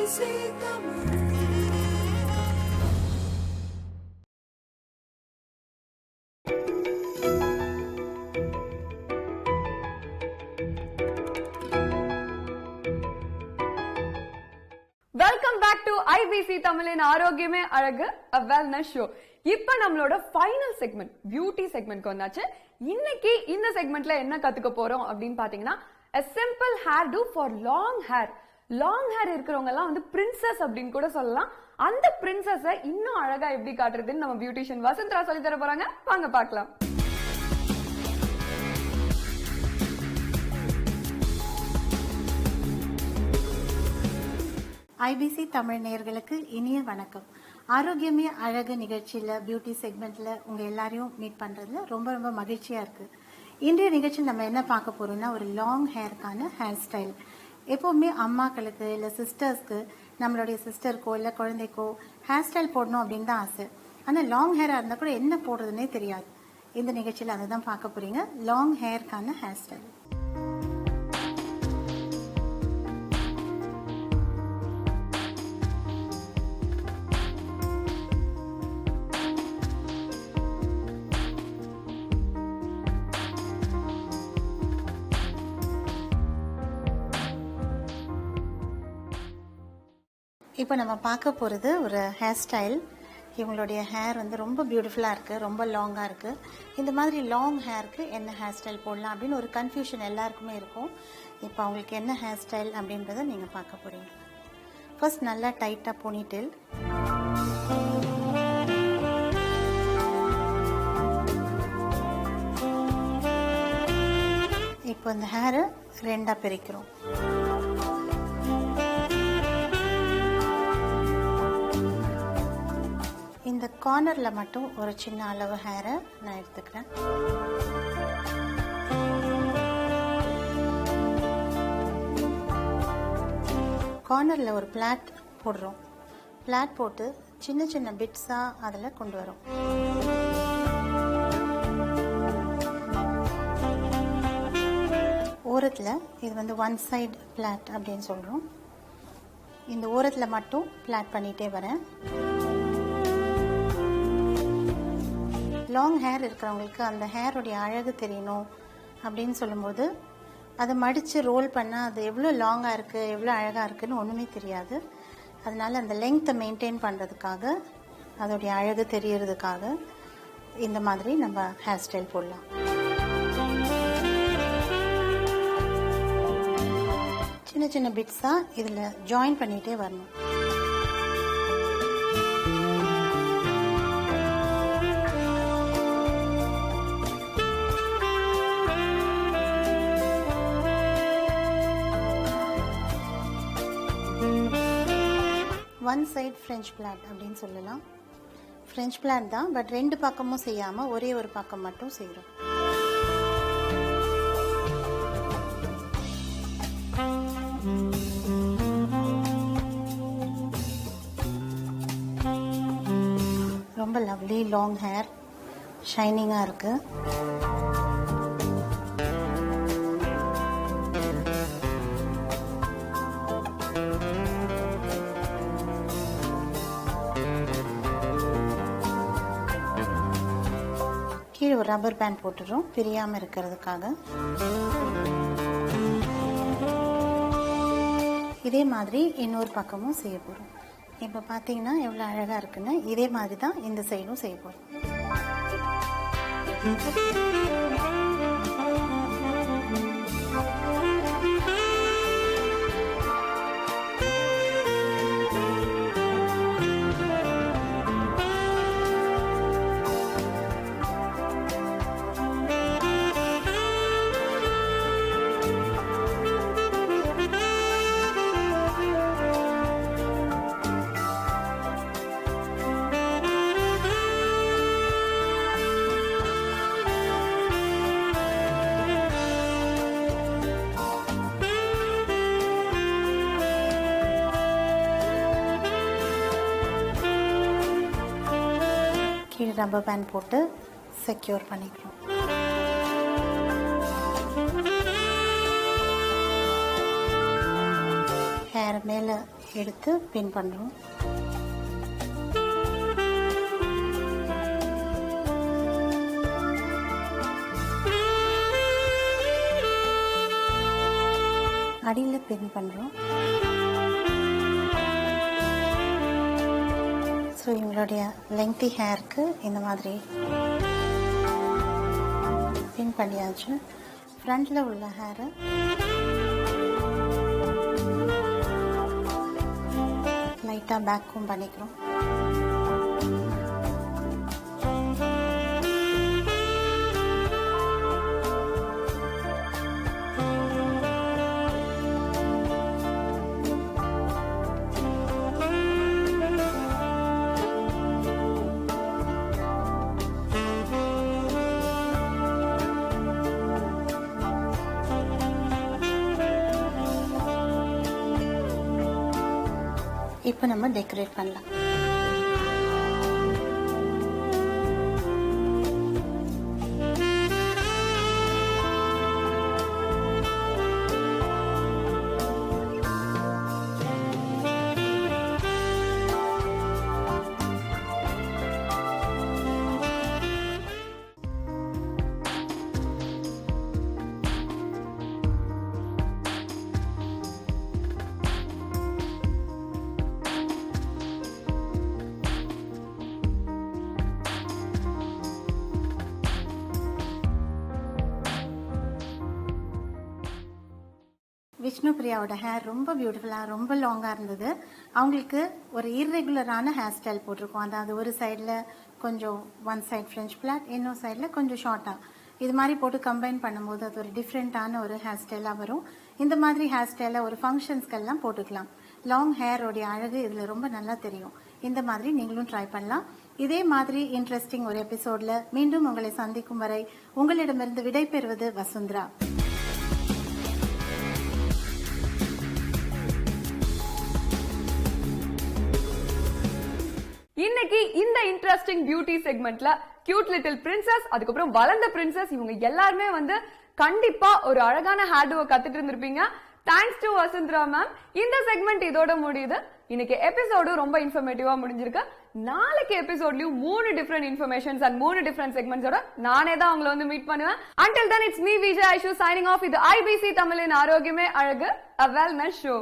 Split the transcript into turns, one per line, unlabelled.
Welcome back to IBC தமிழின் ஆரோக்கியமே அழகு a wellness show. இப்ப நம்மளோட ஃபைனல் செக்மெண்ட் பியூட்டி செக்மெண்ட்க்கு வந்தாச்சு. இன்னைக்கு இந்த செக்மெண்ட்ல என்ன கத்துக்க போறோம் அப்படின்னு பாத்தீங்கன்னா a simple hairdo for long hair. Long hair இருக்கிறவங்க எல்லாம் வந்து பிரின்சஸ் அப்படின்னு கூட சொல்லலாம். அந்த பிரின்சஸை இன்னும் அழகா எப்படி காட்டுறதுன்னு நம்ம பியூட்டிஷியன் வசந்தரா சொல்லி தர போறாங்க. வாங்க பார்க்கலாம்.
ஐபிசி தமிழ் நேயர்களுக்கு இனிய வணக்கம். ஆரோக்கியமே அழகு நிகழ்ச்சியில் பியூட்டி செக்மெண்ட்ல உங்க எல்லாரையும் மீட் பண்றதுல ரொம்ப ரொம்ப மகிழ்ச்சியா இருக்கு. இன்றைய நிகழ்ச்சியில் நம்ம என்ன பார்க்க போறோம்னா ஒரு லாங் ஹேருக்கான ஹேர் ஸ்டைல். எப்பவுமே அம்மாக்களுக்கு இல்லை சிஸ்டர்ஸ்க்கு நம்மளுடைய சிஸ்டருக்கோ இல்லை குழந்தைக்கோ ஹேர் ஸ்டைல் போடணும் அப்படின்னு தான் ஆசை. ஆனால் லாங் ஹேராக இருந்தால் கூட என்ன போடுறதுன்னே தெரியாது. இந்த நிகழ்ச்சியில் அதை தான் பார்க்க போறீங்க, லாங் ஹேருக்கான ஹேர் ஸ்டைல். இப்போ நம்ம பார்க்க போகிறது ஒரு ஹேர் ஸ்டைல். இவங்களுடைய ஹேர் வந்து ரொம்ப பியூட்டிஃபுல்லாக இருக்குது, ரொம்ப லாங்காக இருக்குது. இந்த மாதிரி லாங் ஹேருக்கு என்ன ஹேர் ஸ்டைல் போடலாம் அப்படின்னு ஒரு கன்ஃபியூஷன் எல்லாருக்குமே இருக்கும். இப்போ அவங்களுக்கு என்ன ஹேர் ஸ்டைல் அப்படின்றத நீங்கள் பார்க்க போகிறீங்க. ஃபர்ஸ்ட் நல்லா டைட்டாக போனிடெயில், இப்போ இந்த ஹேரை ரெண்டாக பிரிக்கிறோம். இந்த கார்னர்ல மட்டும் ஒரு சின்ன அளவு ஹேரை நான் எடுத்துக்கிறேன். கார்னர்ல ஒரு பிளாட் போடுறோம். பிளாட் போட்டு சின்ன சின்ன பிட்ஸா அதில் கொண்டு வரோம். ஓரத்தில் இது வந்து ஒன் சைடு பிளாட் அப்படின்னு சொல்றோம். இந்த ஓரத்தில் மட்டும் பிளாட் பண்ணிட்டே வரேன். லாங் ஹேர் இருக்கிறவங்களுக்கு அந்த ஹேருடைய அழகு தெரியணும் அப்படின்னு சொல்லும்போது அதை மடித்து ரோல் பண்ணால் அது எவ்வளோ லாங்காக இருக்குது எவ்வளோ அழகாக இருக்குதுன்னு ஒன்றுமே தெரியாது. அதனால் அந்த லெங்க்த்தை மெயின்டைன் பண்ணுறதுக்காக அதோடைய அழகு தெரியறதுக்காக இந்த மாதிரி நம்ம ஹேர் ஸ்டைல் போடலாம். சின்ன சின்ன பிட்ஸாக இதில் ஜாயின் பண்ணிகிட்டே வரணும். ஒன் சைட் ஃப்ரெஞ்ச் பிளாட் அப்படின்னு சொல்லலாம். ஃப்ரெஞ்ச் பிளாட் தான், பட் ரெண்டு பக்கமும் செய்யாமல் ஒரே ஒரு பக்கம் மட்டும் செய்கிறோம். ரொம்ப லவ்லி லாங் ஹேர், ஷைனிங்காக இருக்கு. கீழே ஒரு ரப்பர் பேண்ட் போட்டுறோம் பிரியாமல் இருக்கிறதுக்காக. இதே மாதிரி இன்னொரு பக்கமும் செய்ய போகிறோம். இப்போ பார்த்தீங்கன்னா எவ்வளோ அழகாக இருக்குன்னு. இதே மாதிரி தான் இந்த சைடும் செய்ய போகிறோம். கீழே ரப்பர் பேண்ட் போட்டு செக்யூர் பண்ணிக்கிறோம். ஹேர் மேலே எடுத்து பின் பண்ணுறோம். அடியில் பின் பண்ணுறோம். ஸோ இவங்களுடைய லெங்தி ஹேருக்கு இந்த மாதிரி பின் பண்ணியாச்சு. ஃப்ரண்டில் உள்ள ஹேரை லைட்டாக பேக்கும் பண்ணிக்கிறோம். இப்போ நம்ம டெக்கரேட் பண்ணலாம். விஷ்ணு பிரியாவோட ஹேர் ரொம்ப பியூட்டிஃபுல்லாக ரொம்ப லாங்காக இருந்தது. அவங்களுக்கு ஒரு இர்ரெகுலரான ஹேர் ஸ்டைல் போட்டிருக்கோம். அதாவது ஒரு சைடில் கொஞ்சம் ஒன் சைட் ஃப்ரெஞ்ச் பிளாட், இன்னொரு சைடில் கொஞ்சம் ஷார்ட்டாக, இது மாதிரி போட்டு கம்பைன் பண்ணும்போது அது ஒரு டிஃப்ரெண்ட்டான ஒரு ஹேர் ஸ்டைலாக வரும். இந்த மாதிரி ஹேர் ஸ்டைலை ஒரு ஃபங்க்ஷன்ஸ்க்கெல்லாம் போட்டுக்கலாம். லாங் ஹேரோடைய அழகு இதில் ரொம்ப நல்லா தெரியும். இந்த மாதிரி நீங்களும் ட்ரை பண்ணலாம். இதே மாதிரி இன்ட்ரெஸ்டிங் ஒரு எபிசோடில் மீண்டும் உங்களை சந்திக்கும் வரை உங்களிடமிருந்து விடைபெறுவது வசுந்தரா.
இன்னைக்கு இந்த இன்ட்ரெஸ்டிங் பியூட்டி செக்மெண்ட்ல கியூட் லிட்டில் பிரின்சஸ், அதுக்கப்புறம் வளர்ந்த பிரின்சஸ், இவங்க எல்லாருமே வந்து கண்டிப்பா ஒரு அழகான ஹேர்டுவை கத்துட்டு இருந்திருப்பீங்க. Thanks to Vasundhara ma'am. இந்த செக்மெண்ட் இதோட முடியுது. இன்னைக்கு எபிசோடு ரொம்ப இன்ஃபர்மேட்டிவா முடிஞ்சிருக்கு. நாளைக்கு எபிசோட்லயும் 3 டிஃபரெண்ட் இன்ஃபர்மேஷன்ஸ் அண்ட் 3 டிஃபரெண்ட் செக்மெண்ட்ஸோட நானே தான் உங்களை வந்து மீட் பண்ணுவேன். Until then, it's me Vijay Aishu signing off. இது IBC தமிழின் ஆரோக்கியமே அழகு, a wellness show.